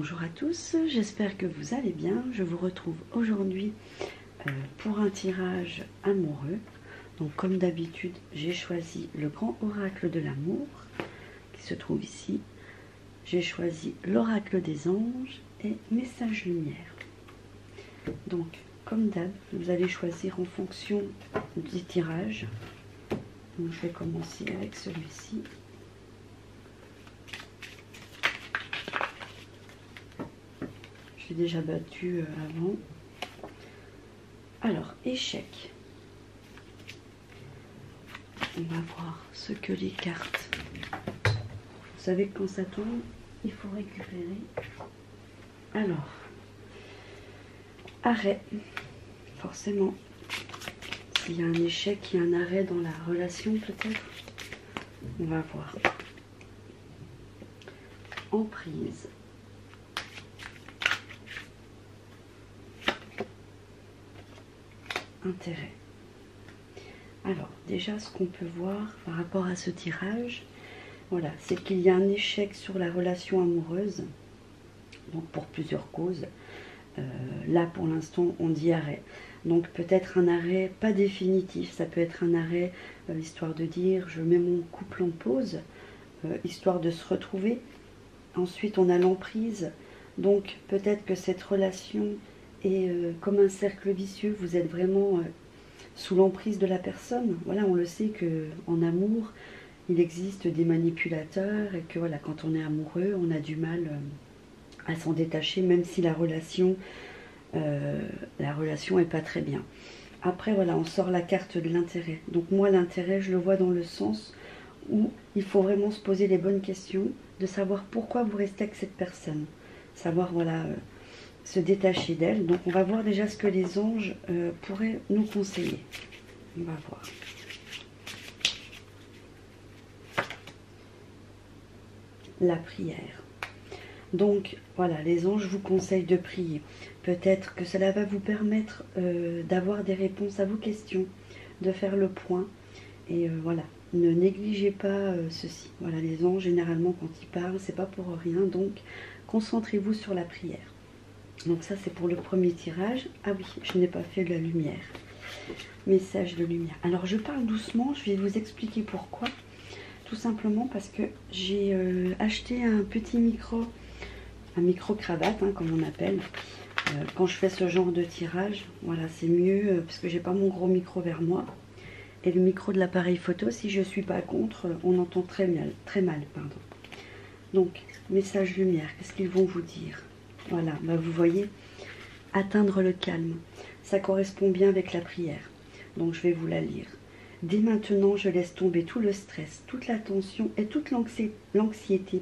Bonjour à tous, j'espère que vous allez bien. Je vous retrouve aujourd'hui pour un tirage amoureux. Donc comme d'habitude, j'ai choisi le grand oracle de l'amour qui se trouve ici. J'ai choisi l'oracle des anges et message lumière. Donc comme d'hab, vous allez choisir en fonction du tirage. Donc, je vais commencer avec celui-ci. J'ai déjà battu avant. Alors, échec. On va voir ce que les cartes. Vous savez que quand ça tombe, il faut récupérer. Alors, arrêt. Forcément, s'il y a un échec, il y a un arrêt dans la relation peut-être. On va voir. Emprise. Intérêt. Alors déjà ce qu'on peut voir par rapport à ce tirage, voilà, c'est qu'il y a un échec sur la relation amoureuse, donc pour plusieurs causes. Là pour l'instant on dit arrêt, donc peut-être un arrêt pas définitif, ça peut être un arrêt histoire de dire je mets mon couple en pause, histoire de se retrouver. Ensuite on a l'emprise, donc peut-être que cette relation et comme un cercle vicieux, vous êtes vraiment sous l'emprise de la personne. Voilà, on le sait qu'en amour, il existe des manipulateurs et que voilà, quand on est amoureux, on a du mal à s'en détacher, même si la relation est pas très bien. Après, voilà, on sort la carte de l'intérêt. Donc moi, l'intérêt, je le vois dans le sens où il faut vraiment se poser les bonnes questions, de savoir pourquoi vous restez avec cette personne. Savoir, voilà... se détacher d'elle. Donc on va voir déjà ce que les anges pourraient nous conseiller. On va voir. La prière. Donc voilà, les anges vous conseillent de prier. Peut-être que cela va vous permettre d'avoir des réponses à vos questions, de faire le point. Et voilà, ne négligez pas ceci. Voilà, les anges, généralement, quand ils parlent, c'est pas pour rien. Donc concentrez-vous sur la prière. Donc ça c'est pour le premier tirage. Ah oui, je n'ai pas fait la lumière. Message de lumière. Alors je parle doucement, je vais vous expliquer pourquoi. Tout simplement parce que j'ai acheté un petit micro, un micro-cravate, hein, comme on appelle. Quand je fais ce genre de tirage, voilà, c'est mieux parce que j'ai pas mon gros micro vers moi. Et le micro de l'appareil photo, si je suis pas contre, on entend très mal, pardon. Donc, message lumière, qu'est-ce qu'ils vont vous dire ? Voilà, bah vous voyez, atteindre le calme, ça correspond bien avec la prière. Donc je vais vous la lire. Dès maintenant, je laisse tomber tout le stress, toute la tension et toute l'anxiété,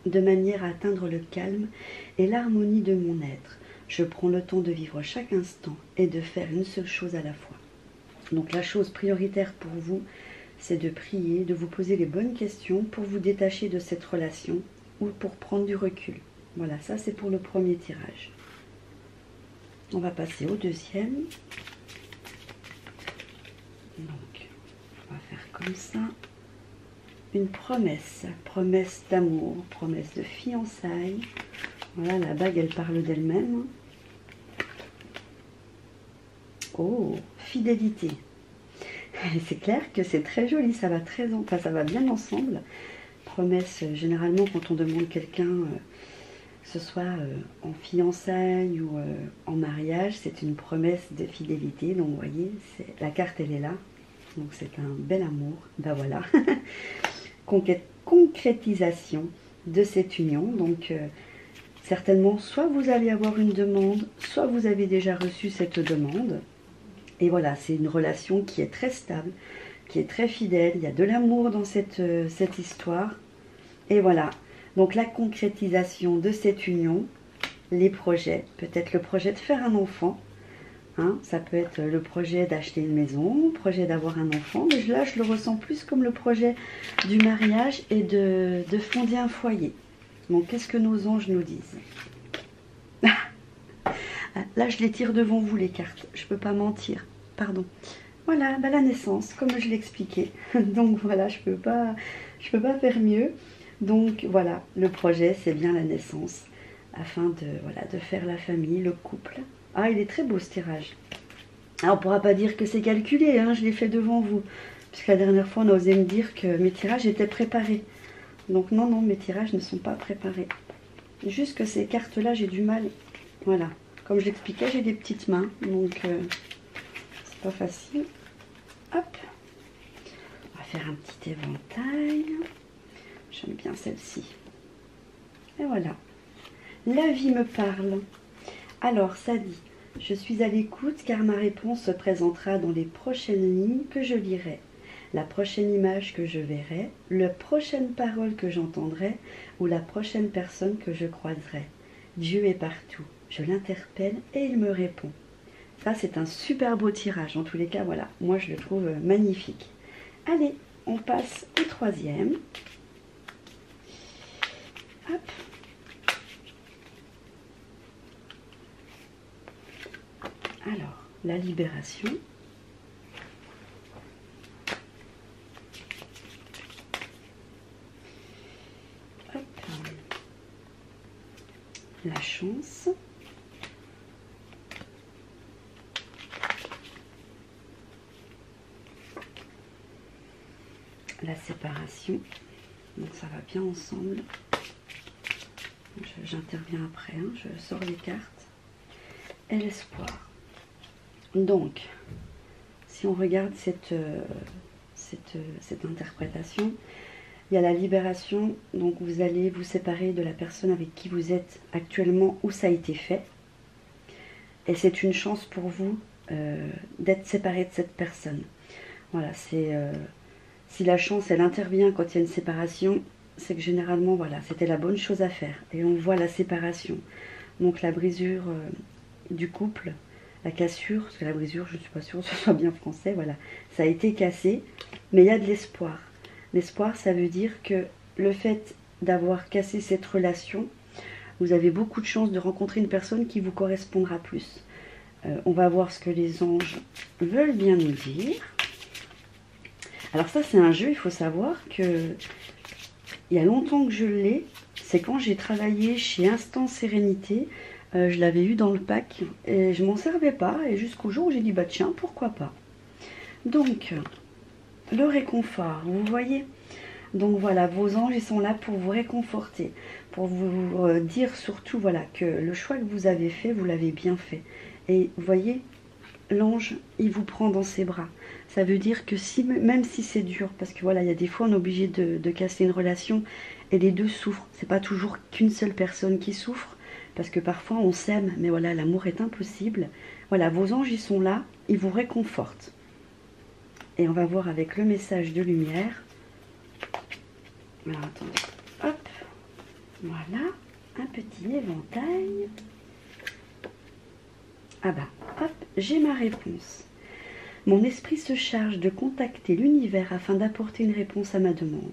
de manière à atteindre le calme et l'harmonie de mon être. Je prends le temps de vivre chaque instant et de faire une seule chose à la fois. Donc la chose prioritaire pour vous, c'est de prier, de vous poser les bonnes questions pour vous détacher de cette relation ou pour prendre du recul. Voilà, ça c'est pour le premier tirage. On va passer au deuxième. Donc, on va faire comme ça. Une promesse, promesse d'amour, promesse de fiançailles. Voilà, la bague, elle parle d'elle-même. Oh, fidélité. C'est clair que c'est très joli, ça va ça va bien ensemble. Promesse, généralement quand on demande quelqu'un... que ce soit en fiançailles ou en mariage, c'est une promesse de fidélité. Donc vous voyez, la carte elle est là. Donc c'est un bel amour. Ben voilà. Concrétisation de cette union. Donc certainement, soit vous allez avoir une demande, soit vous avez déjà reçu cette demande. Et voilà, c'est une relation qui est très stable, qui est très fidèle. Il y a de l'amour dans cette histoire. Et voilà. Donc la concrétisation de cette union, les projets, peut-être le projet de faire un enfant, hein, ça peut être le projet d'acheter une maison, le projet d'avoir un enfant, mais là je le ressens plus comme le projet du mariage et de fonder un foyer. Donc qu'est-ce que nos anges nous disent? Là je les tire devant vous les cartes, je ne peux pas mentir, pardon. Voilà, bah, la naissance, comme je l'expliquais. Donc voilà, je peux pas faire mieux. Donc voilà, le projet, c'est bien la naissance. afin de, voilà, de faire la famille, le couple. Ah, il est très beau ce tirage. Alors, on ne pourra pas dire que c'est calculé, hein, je l'ai fait devant vous. Puisque la dernière fois, on a osé me dire que mes tirages étaient préparés. Donc non, non, mes tirages ne sont pas préparés. Juste que ces cartes-là, j'ai du mal. Voilà. Comme je l'expliquais, j'ai des petites mains. Donc, c'est pas facile. Hop. On va faire un petit éventail. J'aime bien celle-ci. Et voilà. La vie me parle. Alors, ça dit, je suis à l'écoute car ma réponse se présentera dans les prochaines lignes que je lirai. La prochaine image que je verrai, la prochaine parole que j'entendrai ou la prochaine personne que je croiserai. Dieu est partout. Je l'interpelle et il me répond. Ça, c'est un super beau tirage. En tous les cas, voilà, moi je le trouve magnifique. Allez, on passe au troisième. Hop. Alors, la libération. Hop. La chance. La séparation. Donc ça va bien ensemble. J'interviens après, hein, je sors les cartes. Et l'espoir. Donc, si on regarde cette interprétation, il y a la libération, donc vous allez vous séparer de la personne avec qui vous êtes actuellement où ça a été fait. Et c'est une chance pour vous d'être séparé de cette personne. Voilà, c'est si la chance elle intervient quand il y a une séparation, c'est que généralement voilà, c'était la bonne chose à faire. Et on voit la séparation. Donc la brisure du couple, la cassure, parce que la brisure, je ne suis pas sûre que ce soit bien français, voilà, ça a été cassé, mais il y a de l'espoir. L'espoir, ça veut dire que le fait d'avoir cassé cette relation, vous avez beaucoup de chances de rencontrer une personne qui vous correspondra plus. On va voir ce que les anges veulent bien nous dire. Alors ça, c'est un jeu, il faut savoir que il y a longtemps que je l'ai, c'est quand j'ai travaillé chez Instant Sérénité, je l'avais eu dans le pack et je m'en servais pas, et jusqu'au jour où j'ai dit bah tiens, pourquoi pas. Donc, le réconfort, vous voyez. Donc voilà, vos anges, ils sont là pour vous réconforter, pour vous dire surtout voilà que le choix que vous avez fait, vous l'avez bien fait. Et vous voyez, l'ange, il vous prend dans ses bras. Ça veut dire que si, même si c'est dur, parce que voilà, il y a des fois on est obligé de casser une relation et les deux souffrent. C'est pas toujours qu'une seule personne qui souffre, parce que parfois on s'aime, mais voilà, l'amour est impossible. Voilà, vos anges, ils sont là, ils vous réconfortent. Et on va voir avec le message de lumière. Alors attendez, hop, voilà, un petit éventail. Ah bah, hop, j'ai ma réponse. Mon esprit se charge de contacter l'univers afin d'apporter une réponse à ma demande.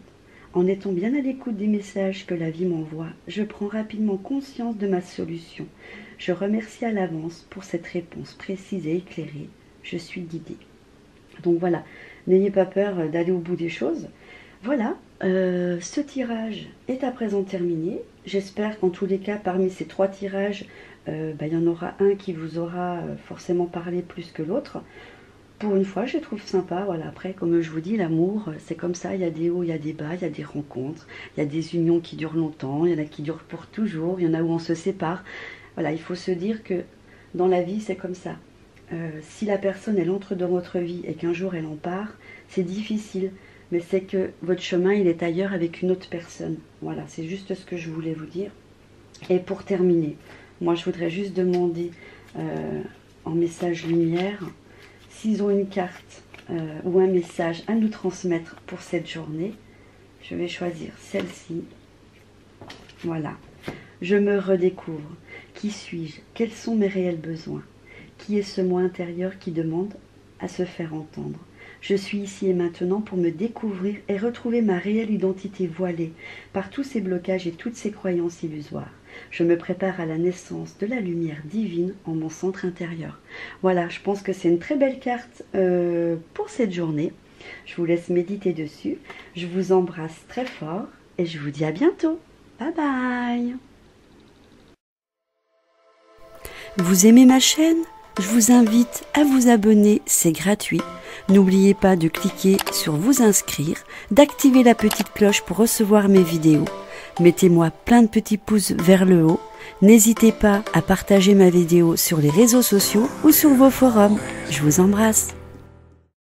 En étant bien à l'écoute des messages que la vie m'envoie, je prends rapidement conscience de ma solution. Je remercie à l'avance pour cette réponse précise et éclairée. Je suis guidée. Donc voilà, n'ayez pas peur d'aller au bout des choses. Voilà, ce tirage est à présent terminé. J'espère qu'en tous les cas, parmi ces 3 tirages, il y en aura un qui vous aura forcément parlé plus que l'autre. Pour une fois, je trouve sympa. Voilà, après, comme je vous dis, l'amour, c'est comme ça. Il y a des hauts, il y a des bas, il y a des rencontres. Il y a des unions qui durent longtemps, il y en a qui durent pour toujours, il y en a où on se sépare. Voilà, il faut se dire que dans la vie, c'est comme ça. Si la personne, elle entre dans votre vie et qu'un jour, elle en part, c'est difficile. Mais c'est que votre chemin, il est ailleurs avec une autre personne. Voilà, c'est juste ce que je voulais vous dire. Et pour terminer, moi, je voudrais juste demander en message lumière, s'ils ont une carte ou un message à nous transmettre pour cette journée. Je vais choisir celle-ci. Voilà. Je me redécouvre. Qui suis-je? Quels sont mes réels besoins? Qui est ce moi intérieur qui demande à se faire entendre? Je suis ici et maintenant pour me découvrir et retrouver ma réelle identité voilée par tous ces blocages et toutes ces croyances illusoires. Je me prépare à la naissance de la lumière divine en mon centre intérieur. Voilà, je pense que c'est une très belle carte pour cette journée. Je vous laisse méditer dessus. Je vous embrasse très fort et je vous dis à bientôt. Bye bye! Vous aimez ma chaîne? Je vous invite à vous abonner, c'est gratuit. N'oubliez pas de cliquer sur vous inscrire, d'activer la petite cloche pour recevoir mes vidéos. Mettez-moi plein de petits pouces vers le haut. N'hésitez pas à partager ma vidéo sur les réseaux sociaux ou sur vos forums. Je vous embrasse.